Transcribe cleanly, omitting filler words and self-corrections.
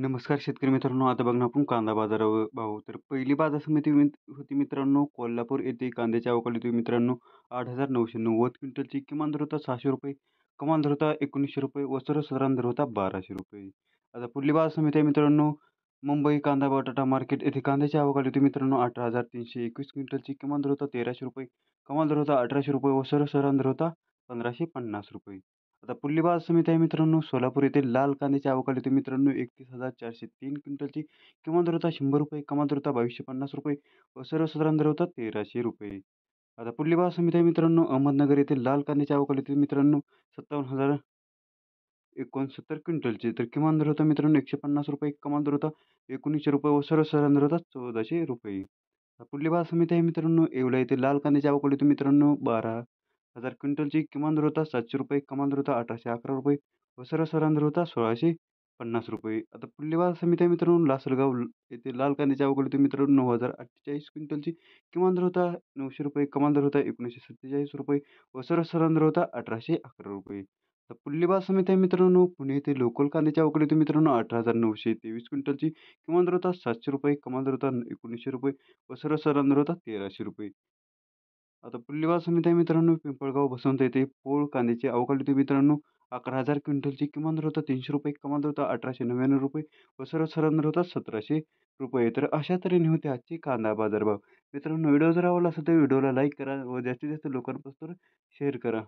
नमस्कार शेतकरी मित्रांनो. आता बघा ना आपण कांदा बाजारावर भाव तर पहिली बाजार समिती होती मित्रांनो कोल्हापूर येथे कांद्याची आवक आली होती मित्रांनो 8,990 क्विंटलची. किमान दर होता ₹600, कमाल दर होता ₹1900 व सर्वसाधारण दर होता ₹1200. आता पुढली बाजार समिती आहे मित्रांनो मुंबई कांदा बटाटा मार्केट येथे कांद्याची आवक आली होती मित्रांनो 18,321 क्विंटलची. किमान दर होता ₹1300, कमाल दर होता ₹1800 व सर्वसाधारण दर होता ₹1550. आता पुढली बाजार समिती आहे मित्रांनो सोलापूर येथील लाल कांद्याची आवक आली होती मित्रांनो 31,403 क्विंटलची. किमान दर होता ₹100, कमाल दर होता ₹2250 व सर्वसाधारण दर होता ₹1300. आता पुढली बाजार समिती आहे मित्रांनो अहमदनगर येथील लाल कांद्याची आवक आली होती मित्रांनो 57,069 क्विंटलची. तर किमान दर होता मित्रांनो ₹150, कमाल दर होता ₹1900 व सर्वसाधारण दर होता ₹1400. पुढली बाजार समिती आहे मित्रांनो येवला येथे लाल कांद्याची आवक आली होती मित्रांनो 12,000 क्विंटलची. किमान दर होता ₹700, कमाल दर होता ₹1811 व सर्वसाधारण दर होता ₹1650. आता पुढली बाजार समिती आहे मित्रांनो लासलगाव येथे लाल कांद्याची आवक आली होती मित्रांनो 9,048 क्विंटलची. किमान दर होता ₹900, कमाल दर होता ₹1947 व सर्वसाधारण दर होता ₹1811. तर पुढली बाजार समिती आहे मित्रांनो पुणे येथे लोकल कांद्याची आवक आली होती मित्रांनो 18,923 क्विंटलची. किमान दर होता ₹700, कमाल दर होता ₹1900 व सर्वसाधारण दर होता ₹1300. आता पुढली बाजार समिती आहे मित्रांनो पिंपळगाव बसवंत येथे पोळ कांद्याची आवक आली होती मित्रांनो 11,000 क्विंटलची. किमान दर होता ₹300, कमाल दर होता ₹1,899 व सर्वसाधारण दर होता ₹1,700. तर अशा तऱ्हेने होते आजचे कांदा बाजारभाव. मित्रांनो व्हिडिओ जर आवडला असेल तर व्हिडिओला लाईक करा व जास्तीत जास्त लोकांपासून शेअर करा.